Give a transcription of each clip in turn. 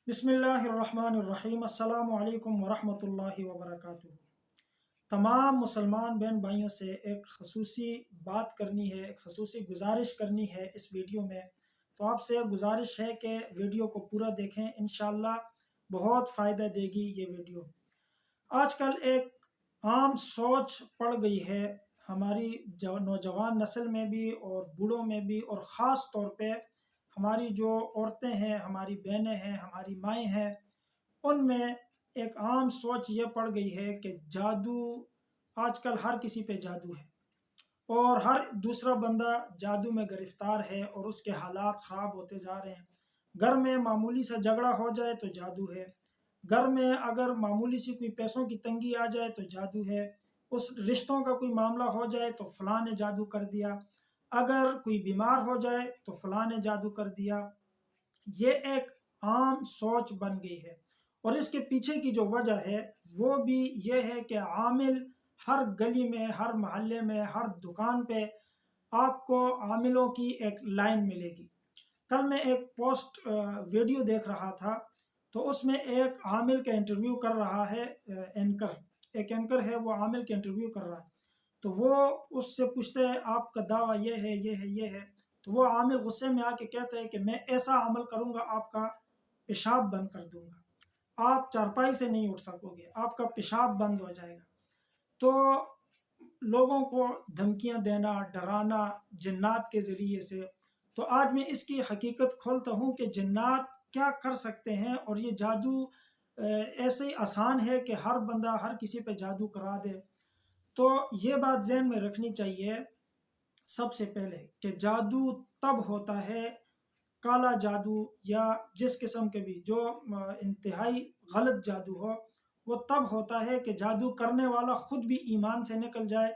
बिस्मिल्लाहिर्रहमानिर्रहीम। अस्सलामु अलैकुम वरहमतुल्लाहि वबरकातुहू। तमाम मुसलमान बहन भाइयों से एक खसूसी बात करनी है, एक खसूसी गुजारिश करनी है इस वीडियो में। तो आपसे गुजारिश है कि वीडियो को पूरा देखें, इंशाअल्लाह बहुत फ़ायदा देगी ये वीडियो। आजकल एक आम सोच पड़ गई है हमारी नौजवान नस्ल में भी और बूढ़ों में भी, और ख़ास तौर पे हमारी जो औरतें हैं, हमारी बहनें हैं, हमारी माएँ हैं, उनमें एक आम सोच ये पड़ गई है कि जादू, आजकल हर किसी पे जादू है और हर दूसरा बंदा जादू में गिरफ्तार है और उसके हालात ख़राब होते जा रहे हैं। घर में मामूली सा झगड़ा हो जाए तो जादू है, घर में अगर मामूली सी कोई पैसों की तंगी आ जाए तो जादू है, उस रिश्तों का कोई मामला हो जाए तो फलां ने जादू कर दिया, अगर कोई बीमार हो जाए तो फलां ने जादू कर दिया। ये एक आम सोच बन गई है और इसके पीछे की जो वजह है वो भी ये है कि आमिल हर गली में, हर मोहल्ले में, हर दुकान पे आपको आमिलों की एक लाइन मिलेगी। कल मैं एक पोस्ट वीडियो देख रहा था, तो उसमें एक आमिल का इंटरव्यू कर रहा है एक एंकर है, वो आमिल का इंटरव्यू कर रहा है। तो वो उससे पूछते हैं आपका दावा ये है, ये है, ये है। तो वो आमिल गुस्से में आके कहता है कि मैं ऐसा अमल करूंगा, आपका पेशाब बंद कर दूंगा, आप चारपाई से नहीं उठ सकोगे, आपका पेशाब बंद हो जाएगा। तो लोगों को धमकियां देना, डराना जिन्नात के ज़रिए से। तो आज मैं इसकी हकीकत खोलता हूँ कि जिन्नात क्या कर सकते हैं, और ये जादू ऐसे ही आसान है कि हर बंदा हर किसी पे जादू करा दे। तो ये बात ज़हन में रखनी चाहिए सबसे पहले कि जादू तब होता है, काला जादू या जिस किस्म के भी जो इंतहाई गलत जादू हो, वो तब होता है कि जादू करने वाला खुद भी ईमान से निकल जाए,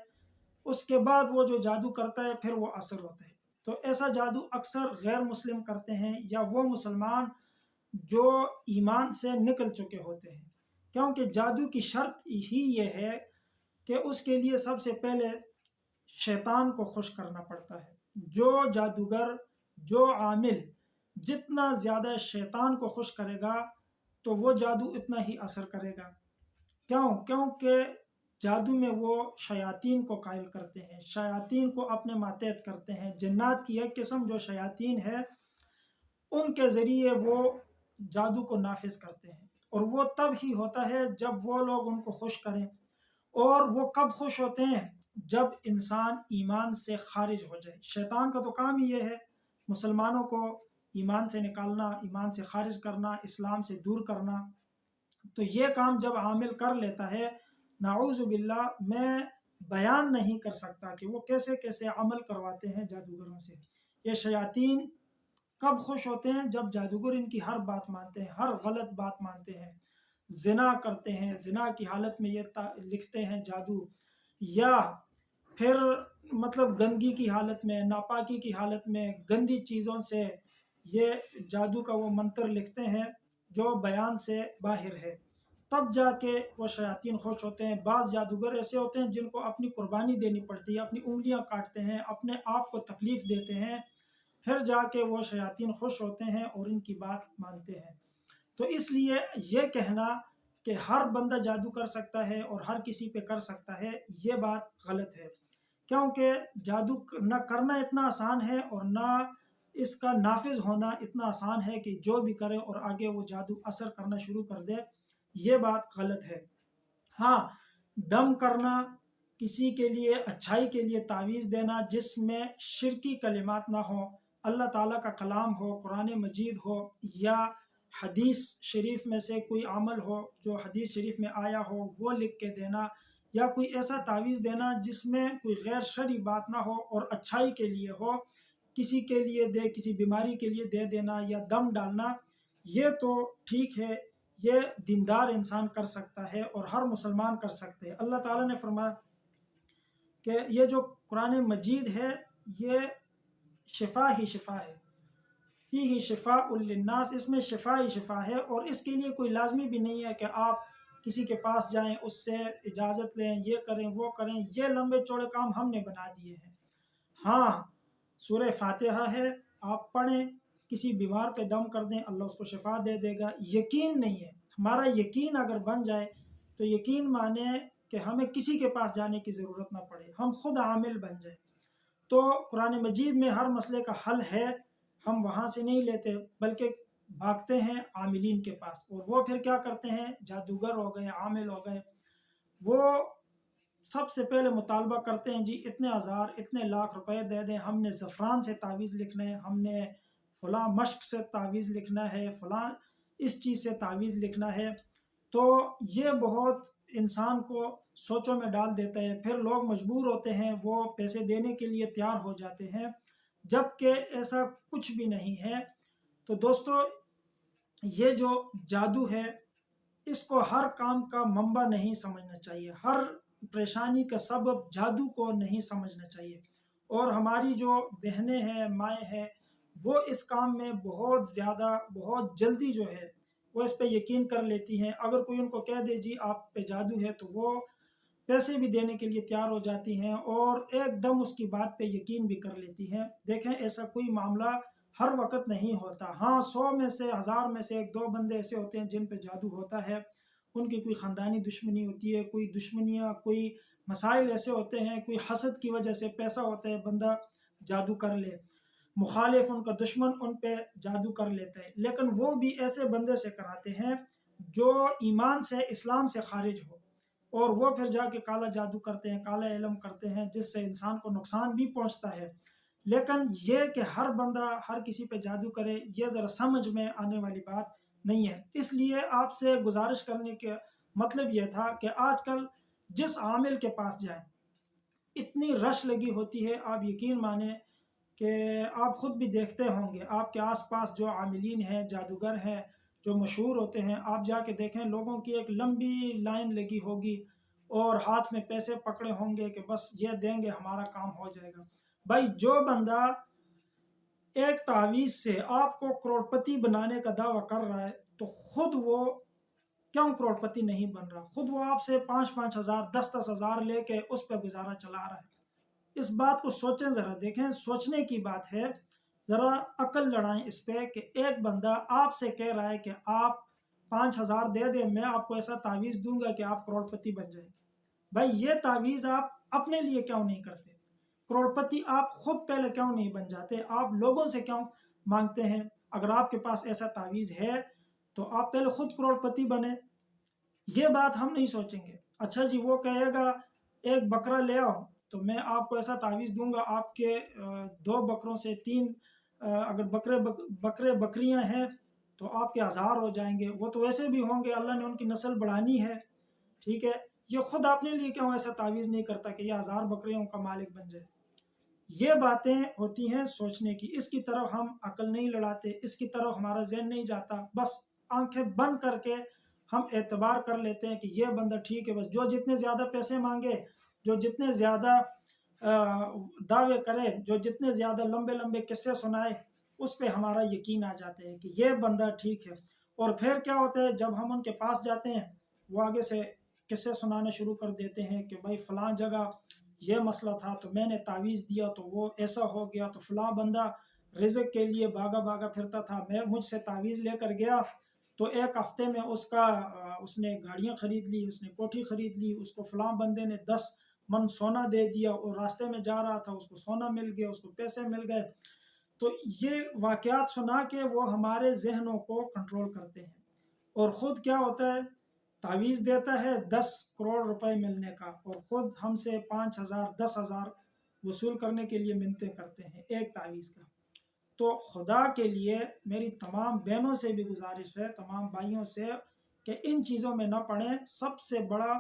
उसके बाद वो जो जादू करता है फिर वो असर होता है। तो ऐसा जादू अक्सर गैर मुस्लिम करते हैं या वो मुसलमान जो ईमान से निकल चुके होते हैं, क्योंकि जादू की शर्त ही ये है कि उसके लिए सबसे पहले शैतान को खुश करना पड़ता है। जो जादूगर, जो आमिल जितना ज़्यादा शैतान को खुश करेगा तो वो जादू इतना ही असर करेगा। क्योंकि जादू में वो शयातीन को कायल करते हैं, शयातीन को अपने मातहत करते हैं। जिन्नात की एक किस्म जो शयातीन है, उनके ज़रिए वो जादू को नाफिज करते हैं, और वो तब ही होता है जब वो लोग उनको खुश करें। और वो कब खुश होते हैं? जब इंसान ईमान से खारिज हो जाए। शैतान का तो काम ही ये है मुसलमानों को ईमान से निकालना, ईमान से खारिज करना, इस्लाम से दूर करना। तो ये काम जब आमिल कर लेता है, नाऊज़ु बिल्लाह, मैं बयान नहीं कर सकता कि वो कैसे कैसे अमल करवाते हैं जादूगरों से। ये शयातीन कब खुश होते हैं? जब जादूगर इनकी हर बात मानते हैं, हर गलत बात मानते हैं। जिना करते हैं, जिना की हालत में ये लिखते हैं जादू, या फिर मतलब गंदगी की हालत में, नापाकी की हालत में, गंदी चीज़ों से ये जादू का वो मंत्र लिखते हैं जो बयान से बाहर है। तब जाके वो शयातीन खुश होते हैं। बाज़ जादूगर ऐसे होते हैं जिनको अपनी कुर्बानी देनी पड़ती है, अपनी उंगलियां काटते हैं, अपने आप को तकलीफ़ देते हैं, फिर जाके वो शयातीन खुश होते हैं और इनकी बात मानते हैं। तो इसलिए ये कहना कि हर बंदा जादू कर सकता है और हर किसी पे कर सकता है, ये बात गलत है। क्योंकि जादू न करना इतना आसान है और न इसका नाफिज होना इतना आसान है कि जो भी करे और आगे वो जादू असर करना शुरू कर दे, ये बात गलत है। हाँ, दम करना, किसी के लिए अच्छाई के लिए तावीज़ देना जिसमें शिरकी कलिमात ना हो, अल्लाह ताला का कलाम हो, कुरान मजीद हो, या हदीस शरीफ में से कोई अमल हो जो हदीस शरीफ में आया हो, वो लिख के देना, या कोई ऐसा तावीज़ देना जिसमें कोई गैर शरई बात ना हो और अच्छाई के लिए हो, किसी के लिए दे, किसी बीमारी के लिए दे देना या दम डालना, ये तो ठीक है, ये दीनदार इंसान कर सकता है और हर मुसलमान कर सकते हैं। अल्लाह ताला ने फरमाया कि ये जो कुरान मजीद है ये शिफा ही शिफा है, फी ही शिफा उल्लिन्नास, इसमें शिफा ही शिफा है। और इसके लिए कोई लाजमी भी नहीं है कि आप किसी के पास जाएं, उससे इजाज़त लें, ये करें वो करें, ये लंबे चौड़े काम हमने बना दिए हैं। हाँ, सूरह फातिहा है, आप पढ़ें, किसी बीमार पे दम कर दें, अल्लाह उसको शिफा दे देगा। यकीन नहीं है, हमारा यकीन अगर बन जाए तो यकीन माने कि हमें किसी के पास जाने की ज़रूरत ना पड़े, हम खुद आमिल बन जाए। तो कुरान मजीद में हर मसले का हल है, हम वहाँ से नहीं लेते बल्कि भागते हैं आमिलीन के पास, और वो फिर क्या करते हैं, जादूगर हो गए, आमिल हो गए, वो सबसे पहले मुतालबा करते हैं जी इतने हज़ार इतने लाख रुपए दे दें, हमने ज़फ़रान से तावीज़ लिखना है, हमने फ़लाँ मश्क से तावीज़ लिखना है, फ़लाँ इस चीज़ से तावीज़ लिखना है। तो ये बहुत इंसान को सोचों में डाल देता है, फिर लोग मजबूर होते हैं, वो पैसे देने के लिए तैयार हो जाते हैं, जबकि ऐसा कुछ भी नहीं है। तो दोस्तों, ये जो जादू है, इसको हर काम का मंबा नहीं समझना चाहिए, हर परेशानी का सबब जादू को नहीं समझना चाहिए। और हमारी जो बहनें हैं, माएँ हैं, वो इस काम में बहुत ज़्यादा बहुत जल्दी जो है वो इस पे यकीन कर लेती हैं। अगर कोई उनको कह दे जी आप पे जादू है, तो वो पैसे भी देने के लिए तैयार हो जाती हैं और एकदम उसकी बात पे यकीन भी कर लेती हैं। देखें, ऐसा कोई मामला हर वक्त नहीं होता। हाँ, 100 में से 1000 में से 1-2 बंदे ऐसे होते हैं जिन पे जादू होता है, उनकी कोई ख़ानदानी दुश्मनी होती है, कोई दुश्मनियाँ, कोई मसाइल ऐसे होते हैं, कोई हसद की वजह से पैसा होता है, बंदा जादू कर ले, मुखालिफ उनका दुश्मन उन पे जादू कर लेता है। लेकिन वो भी ऐसे बंदे से कराते हैं जो ईमान से, इस्लाम से खारिज हो, और वो फिर जाके काला जादू करते हैं, काला इल्म करते हैं, जिससे इंसान को नुकसान भी पहुंचता है। लेकिन ये कि हर बंदा हर किसी पे जादू करे, ये ज़रा समझ में आने वाली बात नहीं है। इसलिए आपसे गुजारिश करने का मतलब ये था कि आजकल जिस आमिल के पास जाए इतनी रश लगी होती है, आप यकीन माने कि आप ख़ुद भी देखते होंगे, आपके आसपास जो आमिलीन हैं, जादूगर हैं, जो मशहूर होते हैं, आप जाके देखें लोगों की एक लंबी लाइन लगी होगी और हाथ में पैसे पकड़े होंगे कि बस ये देंगे हमारा काम हो जाएगा। भाई, जो बंदा एक तावीज़ से आपको करोड़पति बनाने का दावा कर रहा है, तो खुद वो क्यों करोड़पति नहीं बन रहा? खुद वो आपसे 5-5 हज़ार 10-10 हज़ार लेके उस पर गुजारा चला रहा है। इस बात को सोचें ज़रा, देखें, सोचने की बात है। ज़रा अक्ल लड़ाएं इस पे कि एक बंदा आपसे कह रहा है कि आप 5,000 दे दें, मैं आपको ऐसा तावीज़ दूंगा कि आप करोड़पति बन जाए। भाई, ये तावीज़ आप अपने लिए क्यों नहीं करते? करोड़पति आप खुद पहले क्यों नहीं बन जाते? आप लोगों से क्यों मांगते हैं? अगर आपके पास ऐसा तावीज़ है तो आप पहले खुद करोड़पति बने। ये बात हम नहीं सोचेंगे। अच्छा जी, वो कहेगा एक बकरा ले आओ तो मैं आपको ऐसा तावीज़ दूंगा, आपके 2 बकरों से 3 अगर बकरे बकरियां हैं तो आपके 1000 हो जाएंगे। वो तो वैसे भी होंगे, अल्लाह ने उनकी नस्ल बढ़ानी है, ठीक है। ये खुद अपने लिए क्यों ऐसा तावीज़ नहीं करता कि ये 1000 बकरियों का मालिक बन जाए? ये बातें होती हैं सोचने की। इसकी तरफ हम अकल नहीं लड़ाते, इसकी तरफ हमारा ज़हन नहीं जाता। बस आंखें बंद करके हम एतबार कर लेते हैं कि ये बंदा ठीक है, बस जो जितने ज़्यादा पैसे मांगे, जो जितने ज़्यादा दावे करे, जो जितने ज़्यादा लंबे लंबे किस्से सुनाए, उस पर हमारा यकीन आ जाता है कि ये बंदा ठीक है। और फिर क्या होता है, जब हम उनके पास जाते हैं, वो आगे से किस्से सुनाने शुरू कर देते हैं कि भाई फ़लाँ जगह ये मसला था तो मैंने तावीज़ दिया तो वो ऐसा हो गया, तो फ़लाँ बंदा रिज़्क़ के लिए भागा भागा फिरता था, मैं मुझसे तावीज़ लेकर गया तो 1 हफ्ते में उसने गाड़ियाँ ख़रीद ली, उसने कोठी ख़रीद ली, उसको फ़लाँ बंदे ने 10 मन सोना दे दिया, और रास्ते में जा रहा था उसको सोना मिल गया, उसको पैसे मिल गए। तो ये वाक़यात सुना के वो हमारे ज़हनों को कंट्रोल करते हैं, और ख़ुद क्या होता है, तावीज़ देता है 10 करोड़ रुपए मिलने का, और ख़ुद हमसे 5,000 10,000 वसूल करने के लिए मिन्नतें करते हैं एक तावीज़ का। तो खुदा के लिए मेरी तमाम बहनों से भी गुजारिश है, तमाम भाइयों से, कि इन चीज़ों में न पड़ें। सबसे बड़ा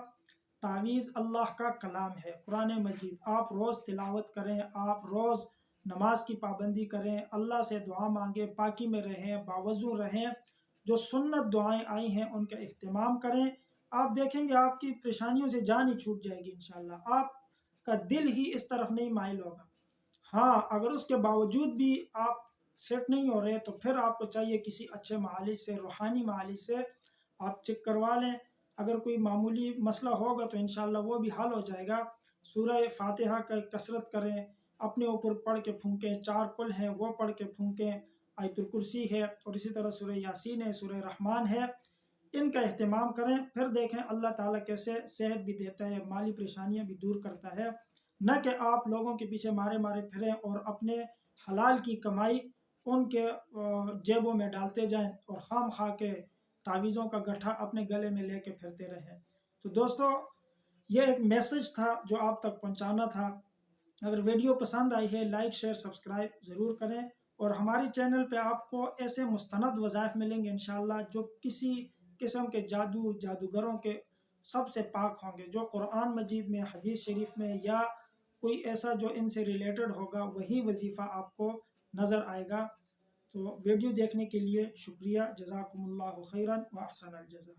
तावीज़ अल्लाह का कलाम है, कुरान मजीद। आप रोज़ तिलावत करें, आप रोज़ नमाज की पाबंदी करें, अल्लाह से दुआ मांगें, पाकी में रहें, बावज़ू रहें, जो सुन्नत दुआएं आई हैं उनका इह्तिमाम करें। आप देखेंगे आपकी परेशानियों से जान ही छूट जाएगी इंशाअल्लाह, आपका दिल ही इस तरफ नहीं माइल होगा। हाँ, अगर उसके बावजूद भी आप सेट नहीं हो रहे, तो फिर आपको चाहिए किसी अच्छे मालिज से, रूहानी मालिज से आप चेक करवा लें। अगर कोई मामूली मसला होगा तो इंशाअल्लाह वो भी हल हो जाएगा। सूरह फातिहा का कसरत करें, अपने ऊपर पढ़ के फूंकें, 4 कुल हैं वो पढ़ के फूंकें, आयतुल कुर्सी है और इसी तरह सूरह यासीन है, सूरह रहमान है, इनका अहतमाम करें। फिर देखें अल्लाह ताला कैसे सेहत भी देता है, माली परेशानियां भी दूर करता है। न कि आप लोगों के पीछे मारे मारे फिरें और अपने हलाल की कमाई उनके जेबों में डालते जाएं और खाम खा के तावीज़ों का गट्ठा अपने गले में लेके फिरते रहें। तो दोस्तों, ये एक मैसेज था जो आप तक पहुंचाना था। अगर वीडियो पसंद आई है, लाइक शेयर सब्सक्राइब ज़रूर करें। और हमारे चैनल पे आपको ऐसे मुस्तनद वज़ाइफ मिलेंगे इंशाअल्लाह, जो किसी किस्म के जादूगरों के सबसे पाक होंगे, जो कुरान मजीद में, हदीस शरीफ में या कोई ऐसा जो इनसे रिलेटेड होगा वही वजीफ़ा आपको नज़र आएगा। तो वीडियो देखने के लिए शुक्रिया। जज़ाकुमुल्लाहु खैरन व अहसनल जज़ा।